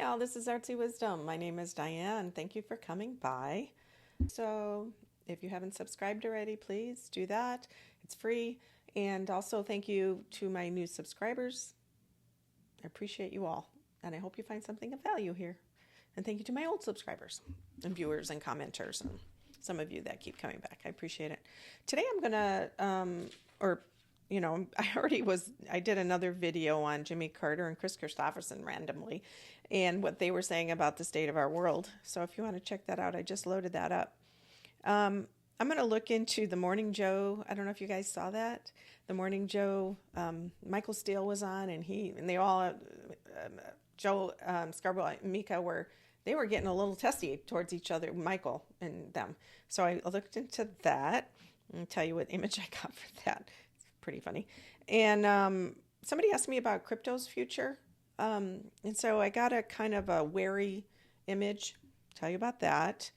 all, this is ArtsyWisdom. My name is Diane. Thank you for coming by. So if you haven't subscribed already, please do that. It's free. And also thank you to my new subscribers. I appreciate you all. And I hope you find something of value here. And thank you to my old subscribers and viewers and commenters and some of you that keep coming back. I appreciate it. Today I'm going to, I did another video on Jimmy Carter and Chris Christopherson randomly and what they were saying about the state of our world. So if you want to check that out, I just loaded that up. I'm going to look into the Morning Joe. I don't know if you guys saw that. The Morning Joe, Michael Steele was on, and they all, Joe Scarborough and Mika they were getting a little testy towards each other, Michael and them. So I looked into that. I'll tell you what image I got for that. It's pretty funny. And somebody asked me about crypto's future. And so I got a kind of a wary image. Tell you about that.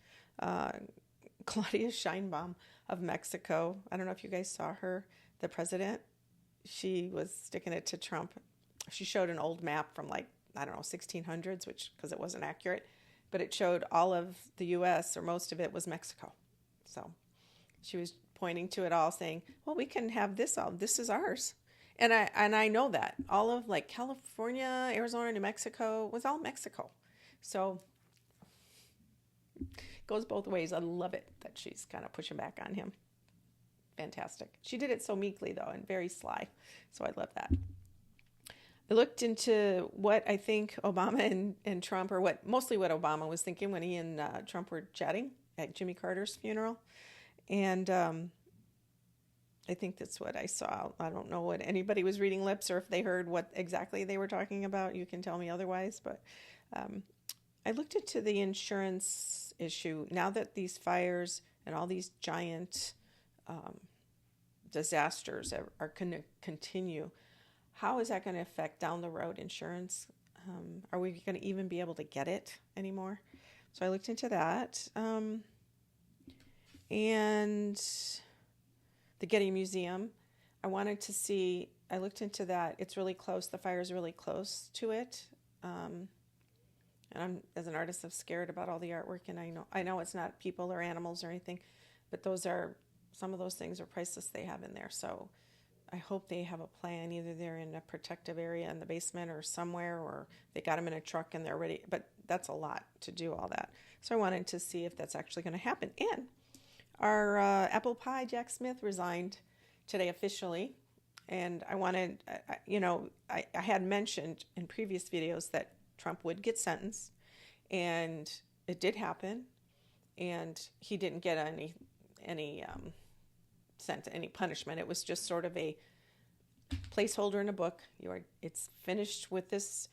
Claudia Sheinbaum of Mexico. I don't know if you guys saw her, the president. She was sticking it to Trump. She showed an old map from 1600s, because it wasn't accurate, but it showed all of the U.S. or most of it was Mexico. So she was pointing to it all, saying, "Well, we can have this all. This is ours." And I know that all of California, Arizona, New Mexico was all Mexico. So it goes both ways. I love it that she's kind of pushing back on him. Fantastic. She did it so meekly though, and very sly. So I love that. I looked into what I think Obama and Trump, or mostly what Obama was thinking when he and Trump were chatting at Jimmy Carter's funeral. And I think that's what I saw. I don't know what anybody was reading lips or if they heard what exactly they were talking about. You can tell me otherwise. But I looked into the insurance issue. Now that these fires and all these giant disasters are going to continue, how is that going to affect down the road insurance? Are we going to even be able to get it anymore? So I looked into that. And the Getty Museum, I looked into that. It's really close. The fire is really close to it. And I'm, as an artist, I'm scared about all the artwork. And I know it's not people or animals or anything, but some of those things are priceless they have in there. So I hope they have a plan. Either they're in a protective area in the basement or somewhere, or they got them in a truck and they're ready. But that's a lot to do all that. So I wanted to see if that's actually going to happen. And our apple pie, Jack Smith, resigned today officially. And I had mentioned in previous videos that Trump would get sentenced. And it did happen. And he didn't get any punishment. It was just sort of a placeholder in a book. It's finished with this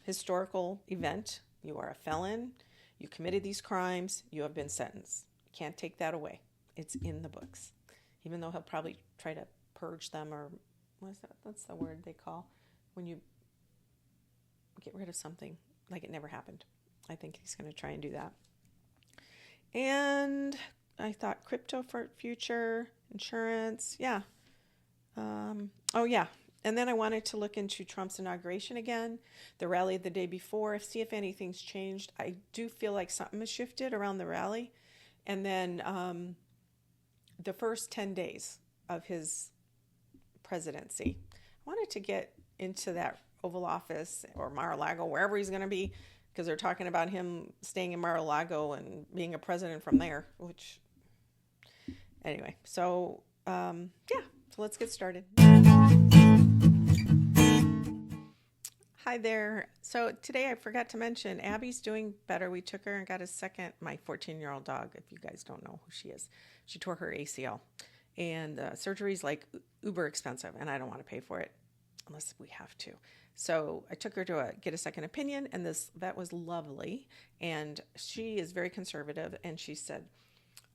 historical event. You are a felon. You committed these crimes. You have been sentenced. You can't take that away. It's in the books. Even though he'll probably try to purge them, or what's the word they call when you get rid of something like it never happened. I think he's going to try and do that. And I thought crypto for future, insurance, yeah. And then I wanted to look into Trump's inauguration again, the rally the day before, see if anything's changed. I do feel like something has shifted around the rally. And then the first 10 days of his presidency. I wanted to get into that Oval Office or Mar-a-Lago, wherever he's going to be, because they're talking about him staying in Mar-a-Lago and being a president from there, which... Anyway, so let's get started. Hi there. So today I forgot to mention Abby's doing better. We took her and got my 14-year-old dog, if you guys don't know who she is. She tore her ACL. And surgery's uber expensive, and I don't want to pay for it unless we have to. So I took her to get a second opinion, and that was lovely. And she is very conservative, and she said,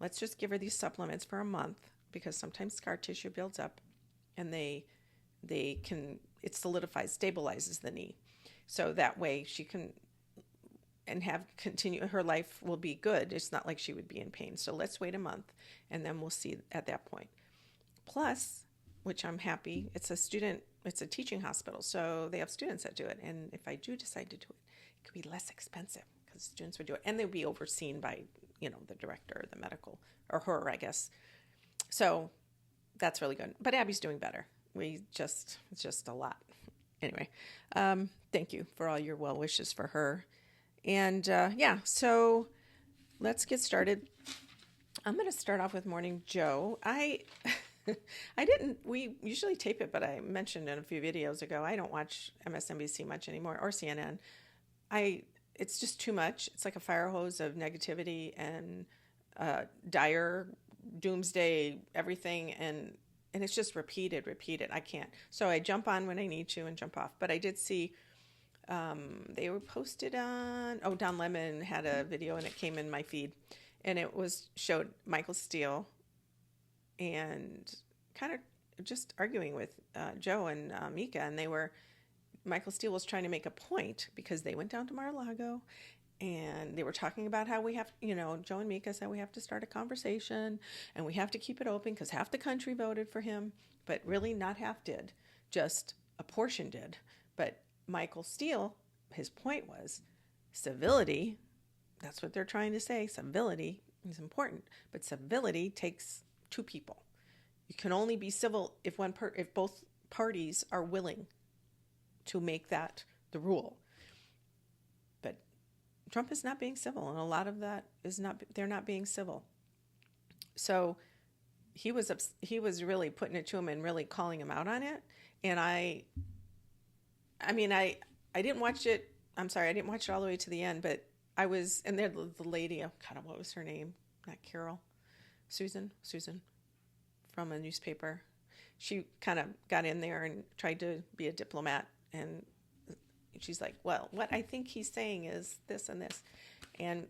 let's just give her these supplements for a month, because sometimes scar tissue builds up and it solidifies, stabilizes the knee. So that way she can continue, her life will be good. It's not like she would be in pain. So let's wait a month and then we'll see at that point. Plus, which I'm happy, it's a student it's a teaching hospital, so they have students that do it. And if I do decide to do it, it could be less expensive because students would do it, and they would be overseen by, the director or the medical, or her, I guess. So that's really good. But Abby's doing better. It's just a lot. Anyway, thank you for all your well wishes for her. And so let's get started. I'm going to start off with Morning Joe. We usually tape it, but I mentioned in a few videos ago, I don't watch MSNBC much anymore, or CNN. It's just too much. It's like a fire hose of negativity and dire doomsday everything, and it's just repeated. I can't. So I jump on when I need to and jump off. But I did see they were posted on, Don Lemon had a video and it came in my feed, and it showed Michael Steele and kind of just arguing with Joe and Mika, and Michael Steele was trying to make a point because they went down to Mar-a-Lago and they were talking about how we have, Joe and Mika said we have to start a conversation and we have to keep it open because half the country voted for him, but really not half did, just a portion did. But Michael Steele, his point was civility. That's what they're trying to say. Civility is important, but civility takes two people. You can only be civil if both parties are willing to make that the rule. But Trump is not being civil, and a lot of that they're not being civil. So he was really putting it to him and really calling him out on it. And I didn't watch it. I'm sorry, I didn't watch it all the way to the end, but I was, and there the lady, what was her name? Not Carol, Susan from a newspaper. She kind of got in there and tried to be a diplomat, and she's like, well, what I think he's saying is this and this. And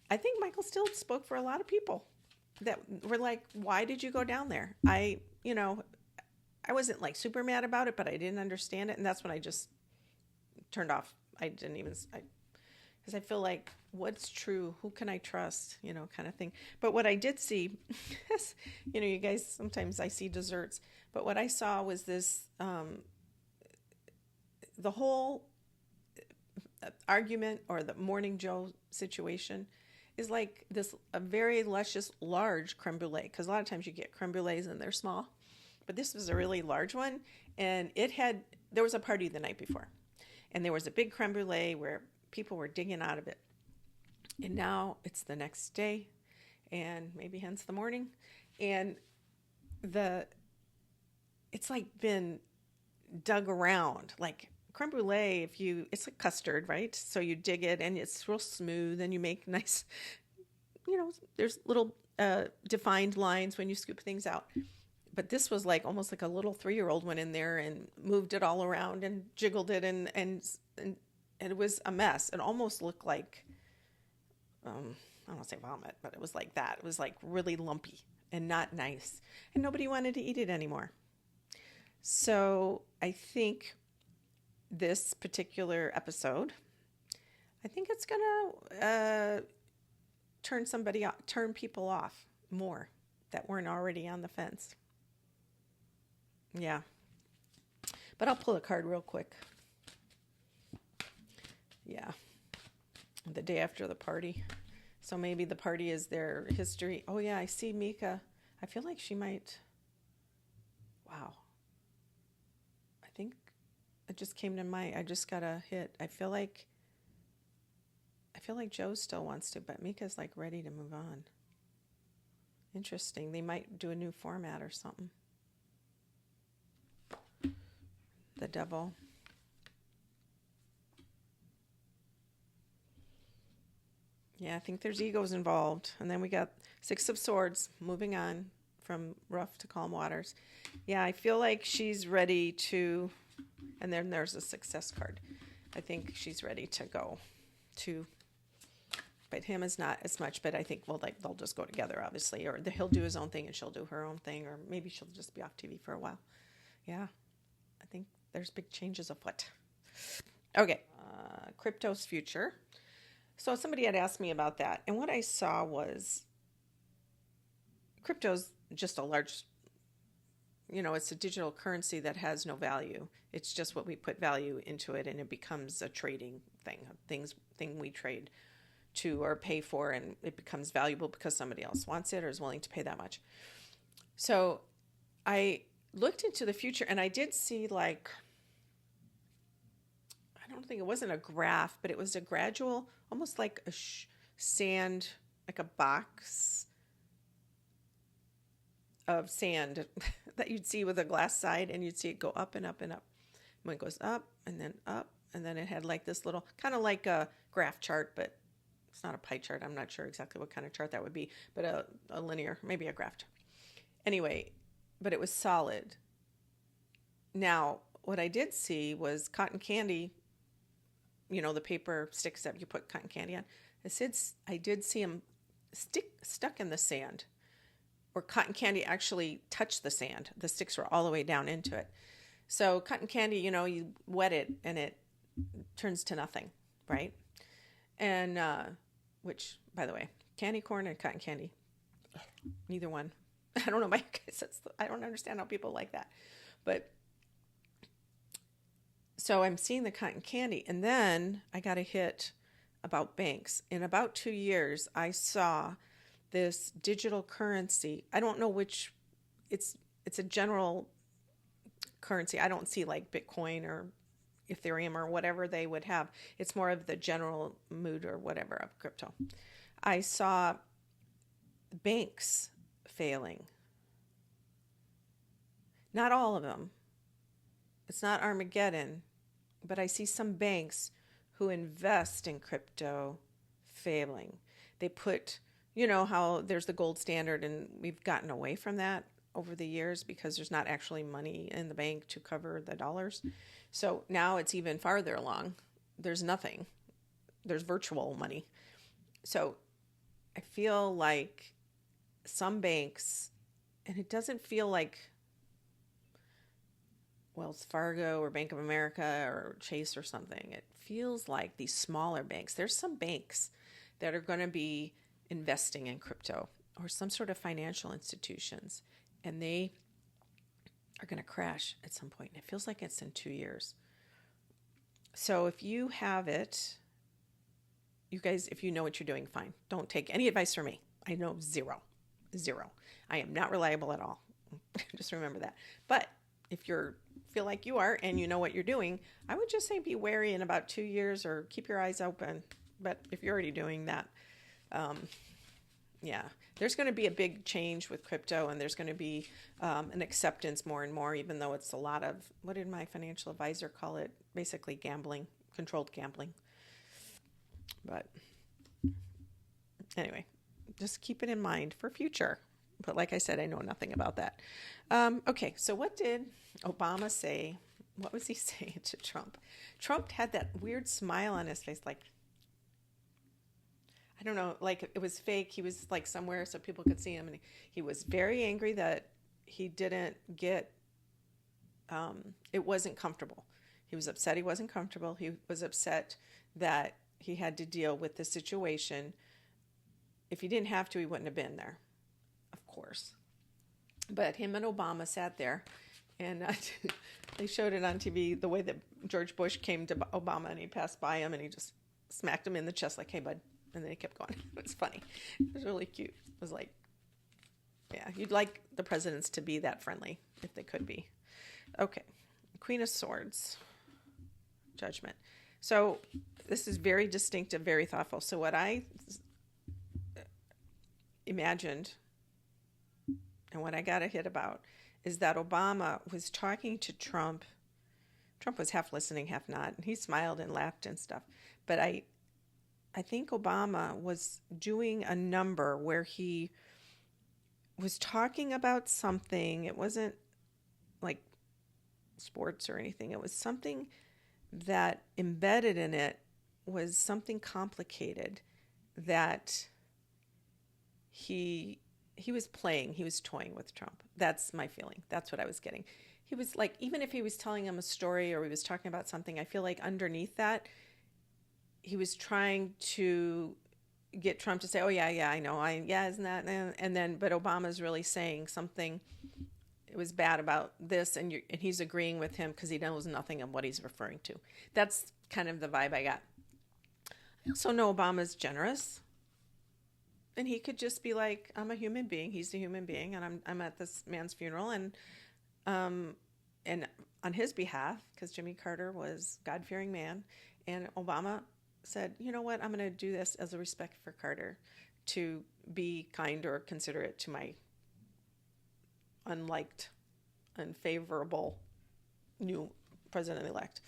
I think Michael Steele spoke for a lot of people that were like, why did you go down there? I wasn't like super mad about it, but I didn't understand it. And that's when I just turned off. Because I feel like, what's true? Who can I trust? Kind of thing. But what I did see, you guys, sometimes I see desserts, but what I saw was this, the whole argument or the Morning Joe situation is like a very luscious, large creme brulee. Because a lot of times you get creme brulees and they're small, but this was a really large one. And there was a party the night before, and there was a big creme brulee where people were digging out of it. And now it's the next day, and maybe hence the morning. And it's like been dug around. Like creme brulee, it's like custard, right? So you dig it and it's real smooth, and you make nice, there's little defined lines when you scoop things out. But this was like almost like a little 3-year-old went in there and moved it all around and jiggled it, and it was a mess. It almost looked like, I don't want to say vomit, but it was like that. It was like really lumpy and not nice, and nobody wanted to eat it anymore. So I think this particular episode, I think it's gonna turn people off more that weren't already on the fence. Yeah. But I'll pull a card real quick. Yeah. The day after the party. So maybe the party is their history. Oh, yeah, I see Mika. I feel like she might. Wow. I think it just came to mind. I just got a hit. I feel like Joe still wants to, but Mika's like ready to move on. Interesting. They might do a new format or something. The devil. Yeah, I think there's egos involved. And then we got 6 of Swords, moving on from rough to calm waters. Yeah, I feel like she's ready to, and then there's a success card. I think she's ready to go to, but him is not as much, but I think, they'll just go together, obviously, or he'll do his own thing and she'll do her own thing, or maybe she'll just be off TV for a while. Yeah, I think there's big changes afoot. Okay, crypto's future. So somebody had asked me about that, and what I saw was crypto's just a large, it's a digital currency that has no value. It's just what we put value into it, and it becomes a trading thing, thing we trade to or pay for, and it becomes valuable because somebody else wants it or is willing to pay that much. So I looked into the future, and I did see, like, I don't think it wasn't a graph, but it was a gradual, almost like a sand, like a box of sand that you'd see with a glass side, and you'd see it go up and up and up. When it goes up, and then it had like this little, kind of like a graph chart, but it's not a pie chart. I'm not sure exactly what kind of chart that would be, but a linear, maybe a graph chart. Anyway, but it was solid. Now, what I did see was cotton candy, the paper sticks that you put cotton candy on. I did see them stuck in the sand, where cotton candy actually touched the sand. The sticks were all the way down into it. So cotton candy, you wet it and it turns to nothing, right? And which, by the way, candy corn and cotton candy, neither one. I don't know. I don't understand how people like that. But so I'm seeing the cotton candy, and then I got a hit about banks. In about 2 years, I saw this digital currency. I don't know which, it's a general currency. I don't see like Bitcoin or Ethereum or whatever they would have. It's more of the general mood or whatever of crypto. I saw banks failing. Not all of them. It's not Armageddon, but I see some banks who invest in crypto failing. They put, how there's the gold standard, and we've gotten away from that over the years because there's not actually money in the bank to cover the dollars. So now it's even farther along. There's nothing. There's virtual money. So I feel like some banks, and it doesn't feel like Wells Fargo or Bank of America or Chase or something. It feels like these smaller banks. There's some banks that are going to be investing in crypto, or some sort of financial institutions, and they are going to crash at some point. It feels like it's in 2 years. So if you have it, you guys, if you know what you're doing, fine. Don't take any advice from me. I know zero. I am not reliable at all. Just remember that. But if you feel like you are and you know what you're doing, I would just say be wary in about 2 years, or keep your eyes open. But if you're already doing that, there's going to be a big change with crypto, and there's going to be an acceptance more and more, even though it's a lot of, what did my financial advisor call it? Basically gambling, controlled gambling. But anyway, just keep it in mind for future. But like I said, I know nothing about that. Okay, so what did Obama say? What was he saying to Trump? Trump had that weird smile on his face, like, I don't know, like it was fake. He was like somewhere so people could see him. And he was very angry that he didn't get, it wasn't comfortable. He was upset he wasn't comfortable. He was upset that he had to deal with the situation. If he didn't have to, he wouldn't have been there, of course. But him and Obama sat there, and they showed it on TV, the way that George Bush came to Obama, and he passed by him, and he just smacked him in the chest like, hey, bud. And then he kept going. It was funny. It was really cute. It was like, yeah, you'd like the presidents to be that friendly if they could be. Okay. Queen of Swords. Judgment. So this is very distinctive, very thoughtful. So what I imagined and what I got a hit about is that Obama was talking to Trump. Trump was half listening, half not. He smiled and laughed and stuff. But I think Obama was doing a number where he was talking about something. It wasn't like sports or anything. It was something that embedded in it was something complicated that he was playing. He was toying with Trump. That's my feeling. That's what I was getting. He was like, even if he was telling him a story or he was talking about something, I feel like underneath that, he was trying to get Trump to say, oh, yeah, I know. Isn't that? And then, but Obama's really saying something it was bad about this, and he's agreeing with him because he knows nothing of what he's referring to. That's kind of the vibe I got. I also know Obama's generous, and he could just be like, I'm a human being. He's a human being, and I'm at this man's funeral, and on his behalf, because Jimmy Carter was a God-fearing man, and Obama said, you know what, I'm going to do this as a respect for Carter, to be kind or considerate to my unliked, unfavorable new president-elect.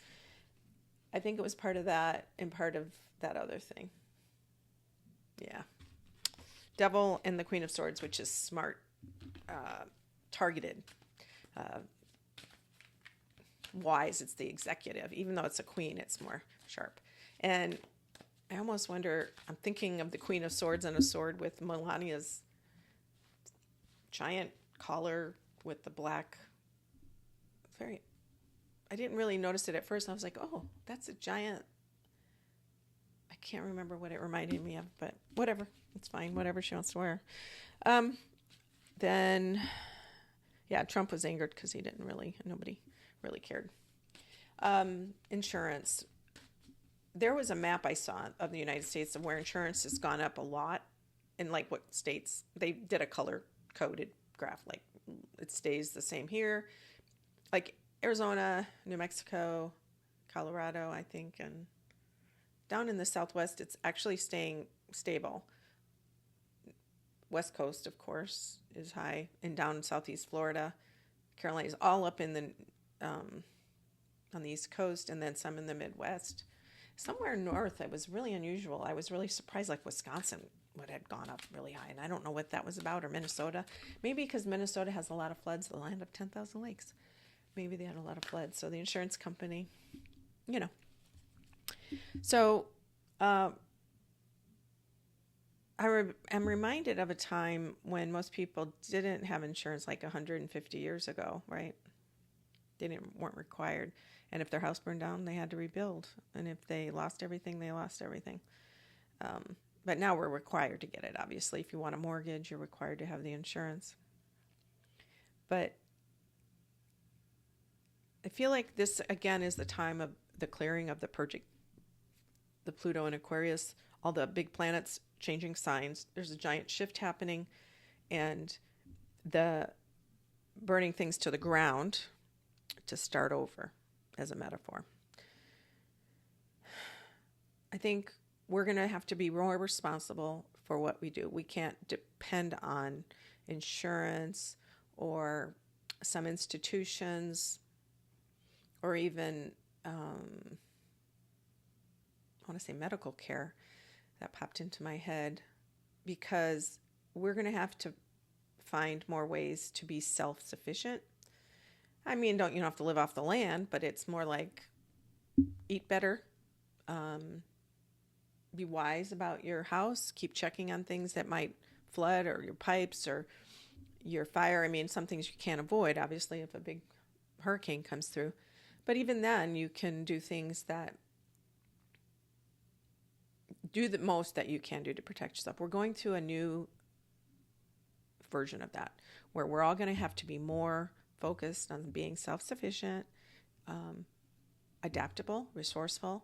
I think it was part of that and part of that other thing. Yeah. Devil and the Queen of Swords, which is smart, targeted, wise. It's the executive. Even though it's a queen, it's more sharp. And I almost wonder, I'm thinking of the Queen of Swords and a sword with Melania's giant collar with the black. I didn't really notice it at first. I was like, oh, that's a giant. I can't remember what it reminded me of, but whatever. It's fine. Whatever she wants to wear. Then, yeah, Trump was angered because nobody really cared. Insurance. There was a map I saw of the United States of where insurance has gone up a lot in like what states. They did a color-coded graph. Like it stays the same here. Like Arizona, New Mexico, Colorado, I think, and down in the Southwest, it's actually staying stable. West Coast, of course, is high, and down in Southeast Florida, Carolinas, all up in the on the East Coast, and then some in the Midwest. Somewhere north, it was really unusual. I was really surprised, like Wisconsin would have gone up really high, and I don't know what that was about, or Minnesota. Maybe because Minnesota has a lot of floods, the land of 10,000 lakes. Maybe they had a lot of floods, so the insurance company, you know. So I'm reminded of a time when most people didn't have insurance, like 150 years ago, right? They weren't required. And if their house burned down, they had to rebuild. And if they lost everything, they lost everything. But now we're required to get it, obviously. If you want a mortgage, you're required to have the insurance. But I feel like this, again, is the time of the clearing of the purging. The Pluto and Aquarius, all the big planets changing signs. There's a giant shift happening, and the burning things to the ground to start over, as a metaphor. I think we're going to have to be more responsible for what we do. We can't depend on insurance or some institutions or even, I want to say medical care. That popped into my head, because we're going to have to find more ways to be self-sufficient. I mean, you don't have to live off the land, but it's more like eat better, be wise about your house, keep checking on things that might flood, or your pipes, or your fire. I mean, some things you can't avoid, obviously, if a big hurricane comes through. But even then, you can do things that do the most that you can do to protect yourself. We're going through a new version of that, where we're all going to have to be more focused on being self-sufficient, adaptable, resourceful,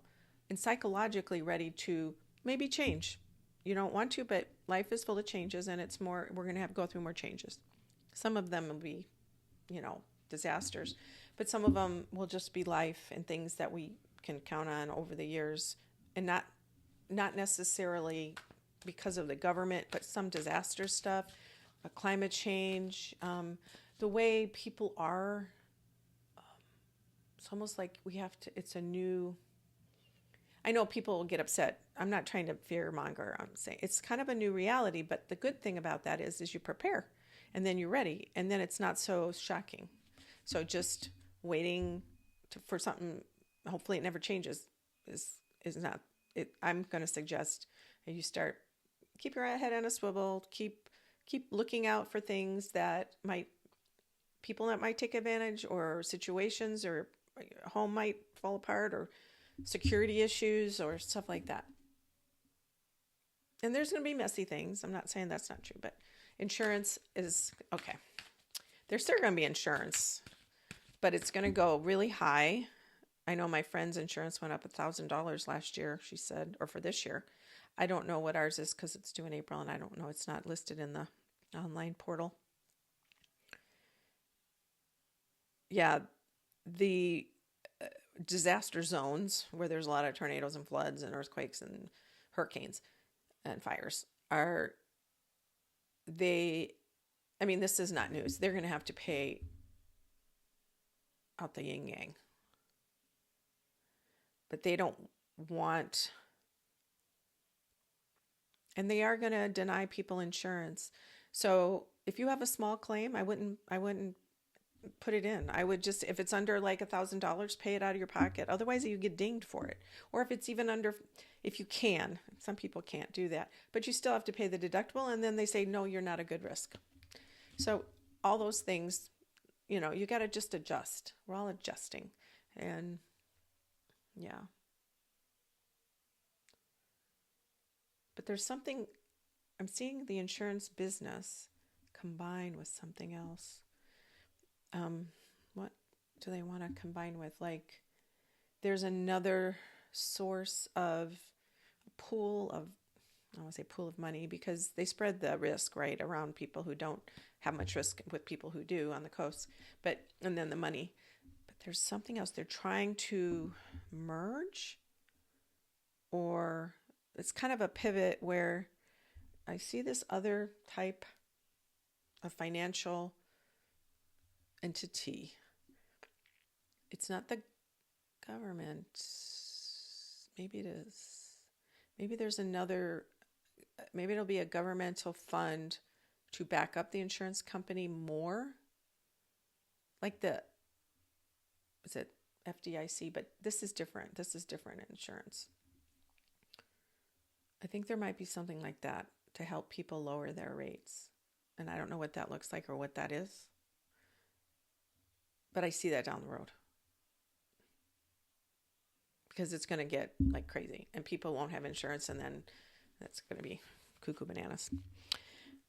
and psychologically ready to maybe change. You don't want to, but life is full of changes, and we're going to have to go through more changes. Some of them will be, disasters, but some of them will just be life and things that we can count on over the years, and not necessarily because of the government, but some disaster stuff, climate change, the way people are. It's almost like it's a new, I know people will get upset. I'm not trying to fear monger. I'm saying it's kind of a new reality, but the good thing about that is you prepare, and then you're ready, and then it's not so shocking. So just waiting for something, hopefully it never changes, is not it. I'm going to suggest that you keep your head on a swivel, keep looking out for things people that might take advantage, or situations, or a home might fall apart, or security issues, or stuff like that. And there's going to be messy things. I'm not saying that's not true, but insurance is okay. There's still going to be insurance, but it's going to go really high. I know my friend's insurance went up $1,000 last year, she said, or for this year. I don't know what ours is because it's due in April, and I don't know. It's not listed in the online portal. Yeah, the disaster zones where there's a lot of tornadoes and floods and earthquakes and hurricanes and fires are I mean, this is not news. They're going to have to pay out the yin yang. But they don't want, and they are going to deny people insurance. So if you have a small claim, I wouldn't put it in. I would just, if it's under like $1,000, pay it out of your pocket. Otherwise you get dinged for it. Or if it's even under, if you can, some people can't do that, but you still have to pay the deductible. And then they say, no, you're not a good risk. So all those things, you know, you got to just adjust. We're all adjusting. And yeah. But there's something, I'm seeing the insurance business combine with something else. What do they want to combine with? Like, there's another source of a pool of, I want to say pool of money, because they spread the risk right around people who don't have much risk with people who do on the coast, and then the money. But there's something else they're trying to merge, or it's kind of a pivot where I see this other type of financial entity. It's not the government. Maybe it is. Maybe there's another, maybe it'll be a governmental fund to back up the insurance company more. Like is it FDIC? But this is different. This is different insurance. I think there might be something like that to help people lower their rates. And I don't know what that looks like or what that is. But I see that down the road. Because it's going to get like crazy. And people won't have insurance. And then that's going to be cuckoo bananas.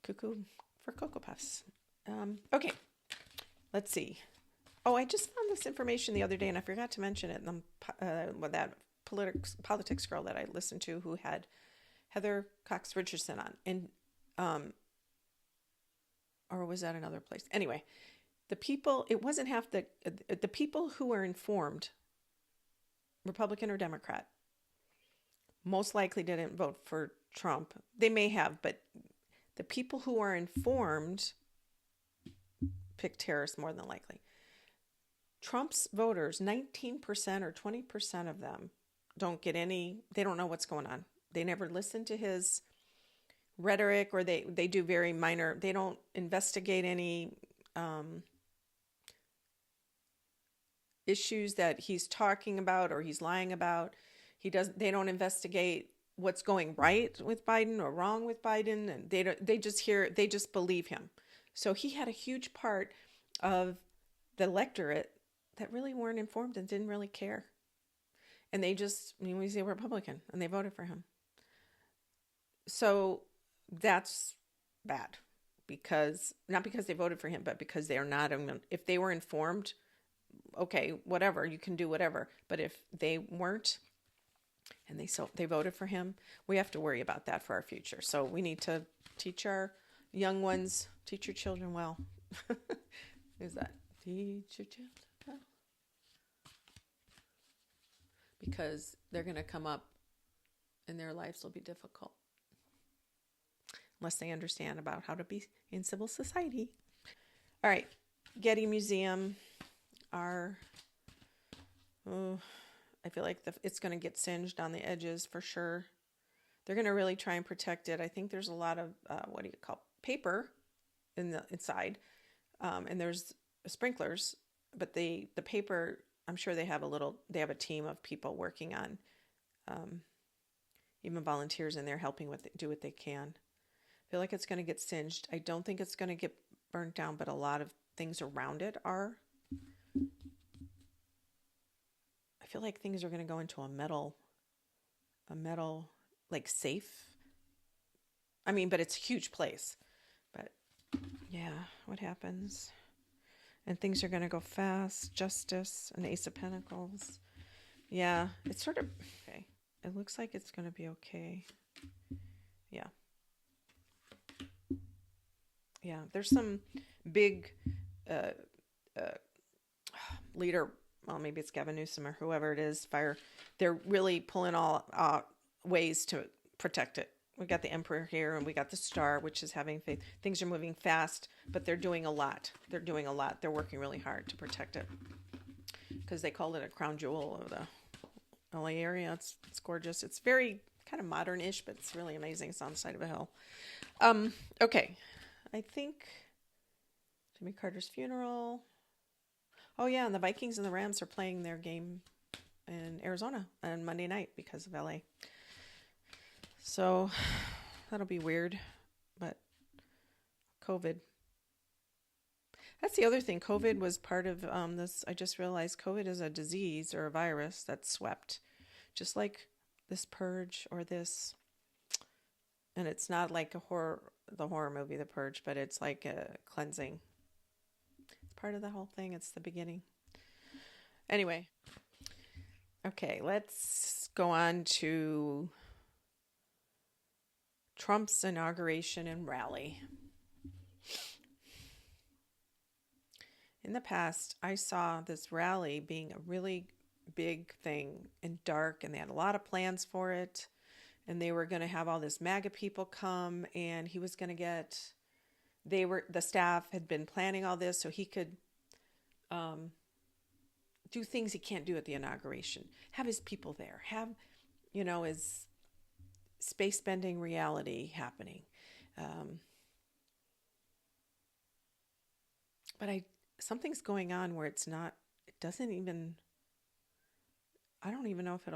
Cuckoo for Cocoa Puffs. Okay. Let's see. Oh, I just found this information the other day. And I forgot to mention it. With that politics girl that I listened to who had Heather Cox Richardson on. And or was that another place? Anyway, the people, it wasn't half the people who were informed, Republican or Democrat, most likely didn't vote for Trump. They may have, but the people who are informed picked terrorists more than likely. Trump's voters, 19% or 20% of them they don't know what's going on. They never listen to his rhetoric, or they do very minor, they don't investigate any issues that he's talking about or he's lying about. They don't investigate what's going right with Biden or wrong with Biden, and they just believe him. So he had a huge part of the electorate that really weren't informed and didn't really care. And we say Republican, and they voted for him. So that's bad, not because they voted for him, but because they are not, if they were informed, okay, whatever, you can do whatever. But if they weren't, and they voted for him, we have to worry about that for our future. So we need to teach our young ones, teach your children well. Who's that? Teach your children well. Because they're going to come up and their lives will be difficult unless they understand about how to be in civil society. All right, Getty Museum. I feel like it's going to get singed on the edges for sure. They're going to really try and protect it. I think there's a lot of, paper inside. And there's sprinklers, but the paper, I'm sure they have a team of people working on, even volunteers in there helping do what they can. I feel like it's going to get singed. I don't think it's going to get burnt down, but a lot of things around it are. I feel like things are going to go into a metal like safe. I mean, but it's a huge place. But yeah, what happens? And things are going to go fast. Justice, an Ace of Pentacles. Yeah, it's sort of, okay. It looks like it's going to be okay. Yeah. Yeah, there's some big leader, well, maybe it's Gavin Newsom or whoever it is, fire. They're really pulling all ways to protect it. We got the Emperor here, and we got the Star, which is having faith. Things are moving fast, but they're doing a lot. They're doing a lot. They're working really hard to protect it, because they called it a crown jewel of the LA area. It's gorgeous. It's very kind of modern-ish, but it's really amazing. It's on the side of a hill. Okay, I think Jimmy Carter's funeral. Oh yeah, and the Vikings and the Rams are playing their game in Arizona on Monday night because of LA. So that'll be weird, but COVID. That's the other thing. COVID was part of this. I just realized COVID is a disease or a virus that's swept, just like this purge or this. And it's not like the horror movie, The Purge, but it's like a cleansing. It's part of the whole thing. It's the beginning. Anyway. Okay, let's go on to Trump's inauguration and rally. In the past, I saw this rally being a really big thing and dark, and they had a lot of plans for it, and they were going to have all this MAGA people come, and he was going to get, the staff had been planning all this so he could do things he can't do at the inauguration, have his people there, have, his space bending reality happening. But something's going on where I don't even know if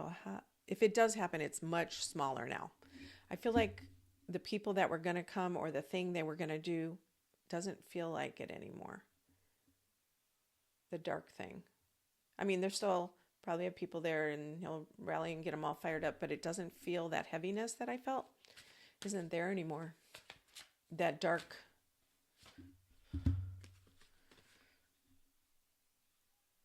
if it does happen, it's much smaller now. I feel like the people that were going to come or the thing they were going to do doesn't feel like it anymore. The dark thing. I mean, there's still probably have people there and he'll rally and get them all fired up, but it doesn't feel that heaviness that I felt isn't there anymore. That dark.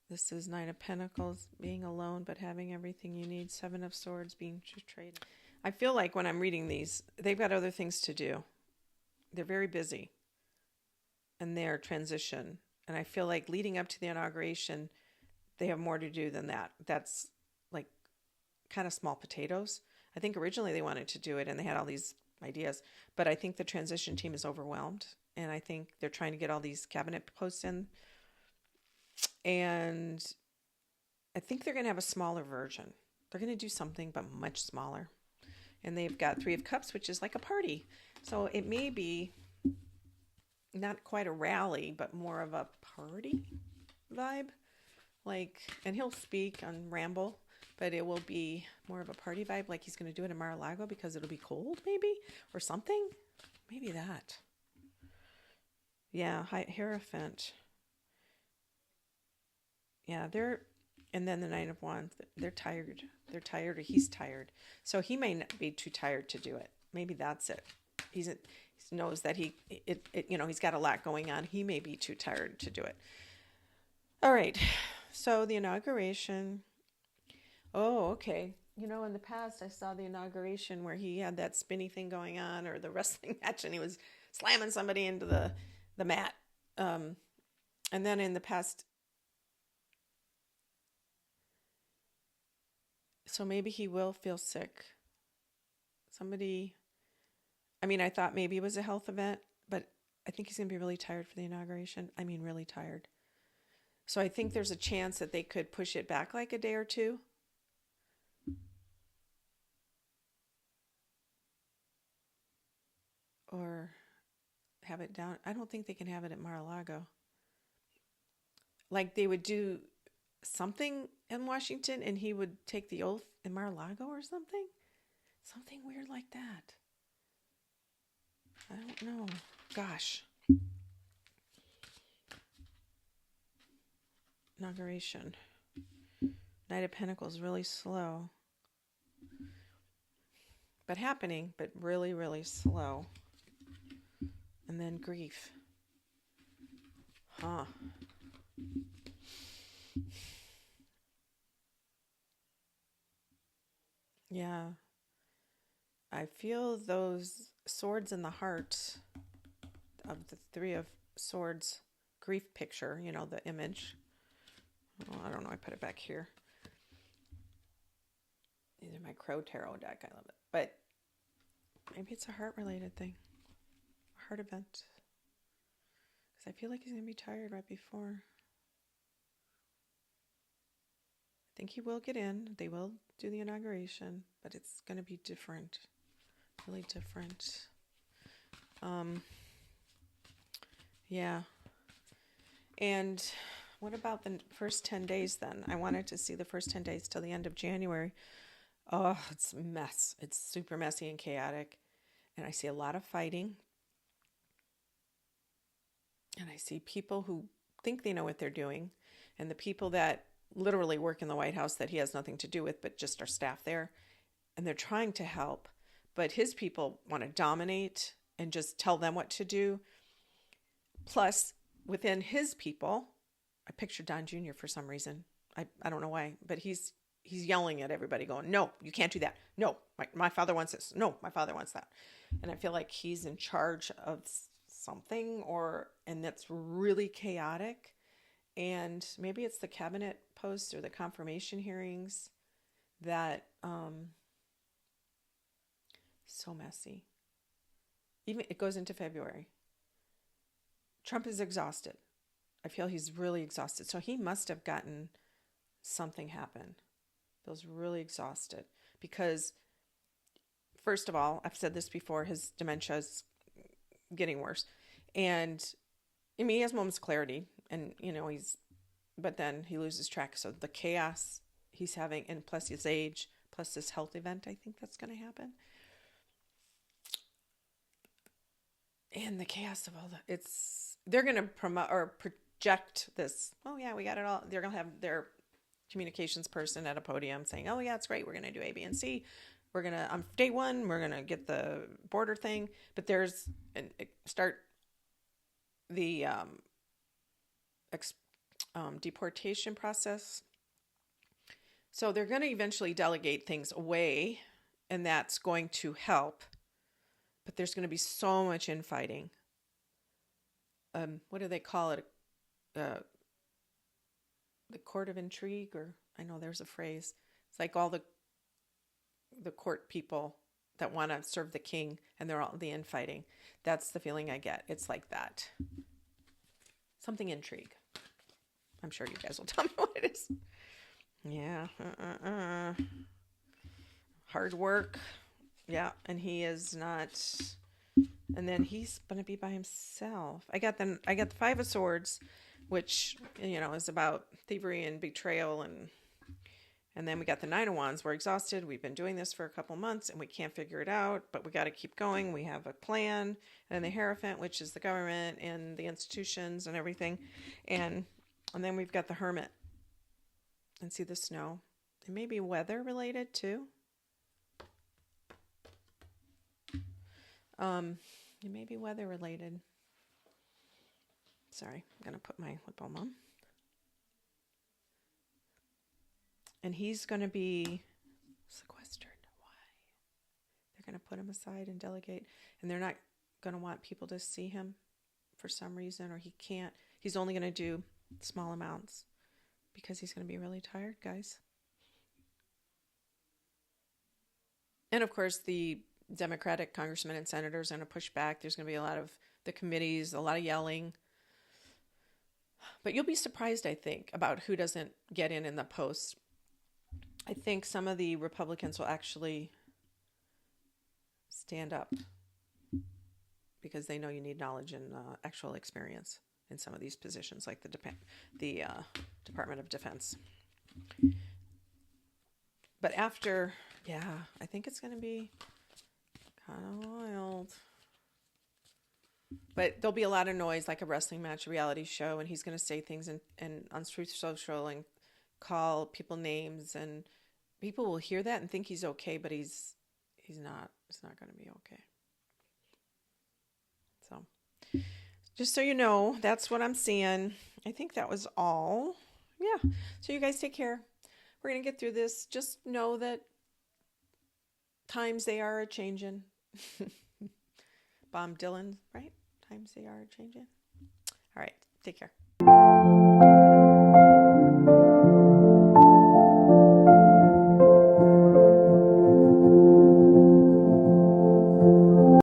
This is Nine of Pentacles, being alone but having everything you need. Seven of Swords, being betrayed. I feel like when I'm reading these, they've got other things to do. They're very busy in their transition. And I feel like leading up to the inauguration, they have more to do than that. That's like kind of small potatoes. I think originally they wanted to do it and they had all these ideas, but I think the transition team is overwhelmed, and I think they're trying to get all these cabinet posts in, and I think they're going to have a smaller version. They're going to do something, but much smaller. And they've got Three of Cups, which is like a party. So it may be not quite a rally, but more of a party vibe. And he'll speak on Ramble, but it will be more of a party vibe, like he's going to do it in Mar-a-Lago because it'll be cold, maybe, or something. Maybe that. Yeah, Hierophant. Yeah, and then the Nine of Wands. They're tired. They're tired, or he's tired. So he may not be too tired to do it. Maybe that's it. He knows that he's got a lot going on. He may be too tired to do it. All right. So the inauguration. Oh, okay. In the past I saw the inauguration where he had that spinny thing going on, or the wrestling match, and he was slamming somebody into the mat. And then in the past, so maybe he will feel sick. I thought maybe it was a health event, but I think he's going to be really tired for the inauguration. Really tired. So I think there's a chance that they could push it back like a day or two. Or have it down. I don't think they can have it at Mar-a-Lago. Like they would do something in Washington and he would take the oath in Mar-a-Lago or something. Something weird like that. I don't know. Gosh. Inauguration. Knight of Pentacles, really slow. But happening, but really, really slow. And then grief. Huh. Yeah. I feel those swords in the heart of the Three of Swords grief picture, you know, the image. Oh, I don't know. I put it back here. These are my Crow Tarot deck. I love it. But maybe it's a heart-related thing. A heart event. Because I feel like he's going to be tired right before. I think he will get in. They will do the inauguration. But it's going to be different. Really different. Yeah. And what about the first 10 days then? I wanted to see the first 10 days till the end of January. Oh, it's a mess. It's super messy and chaotic. And I see a lot of fighting. And I see people who think they know what they're doing. And the people that literally work in the White House that he has nothing to do with, but just are staff there. And they're trying to help. But his people want to dominate and just tell them what to do. Plus, within his people, I picture Don Jr. for some reason. I don't know why, but he's yelling at everybody going, no, you can't do that. No, my father wants this. No, my father wants that. And I feel like he's in charge of something, and that's really chaotic. And maybe it's the cabinet posts or the confirmation hearings that, so messy. Even it goes into February. Trump is exhausted. I feel he's really exhausted. So he must have gotten something happen. Feels really exhausted because, first of all, I've said this before, his dementia is getting worse. And I mean, he has moments of clarity and, you know, but then he loses track. So the chaos he's having, and plus his age, plus this health event, I think that's going to happen. And the chaos of all they're going to promote or project this. Oh yeah, we got it all. They're going to have their communications person at a podium saying, oh yeah, it's great. We're going to do A, B, and C. We're going to, on day one, we're going to get the border thing, but start the deportation process. So they're going to eventually delegate things away, and that's going to help. But there's going to be so much infighting. What do they call it? The court of intrigue, or I know there's a phrase. It's like all the court people that want to serve the king, and they're all the infighting. That's the feeling I get. It's like that. Something intrigue. I'm sure you guys will tell me what it is. Yeah. Hard work. Yeah, and he is not. And then he's going to be by himself. I got the Five of Swords, which, you know, is about thievery and betrayal, and then we got the Nine of Wands. We're exhausted. We've been doing this for a couple months and we can't figure it out, but we got to keep going. We have a plan. And then the Hierophant, which is the government and the institutions and everything. And then we've got the Hermit. And see the snow. It may be weather related too. It may be weather related. Sorry, I'm going to put my lip balm on. And he's going to be sequestered. Why? They're going to put him aside and delegate. And they're not going to want people to see him for some reason, or he can't. He's only going to do small amounts because he's going to be really tired, guys. And of course, the Democratic congressmen and senators are going to push back. There's going to be a lot of the committees, a lot of yelling. But you'll be surprised, I think, about who doesn't get in the post. I think some of the Republicans will actually stand up because they know you need knowledge and actual experience in some of these positions, like the Department of Defense. But after, I think it's going to be kind of wild. But there'll be a lot of noise, like a wrestling match, a reality show, and he's going to say things and on Truth Social and call people names, and people will hear that and think he's okay, but he's not. It's not going to be okay. just so you know, that's what I'm seeing. I think that was all. Yeah. So you guys take care. We're going to get through this. Just know that times they are a-changing. Bob Dylan, right? Times they are a-changing. All right. Take care.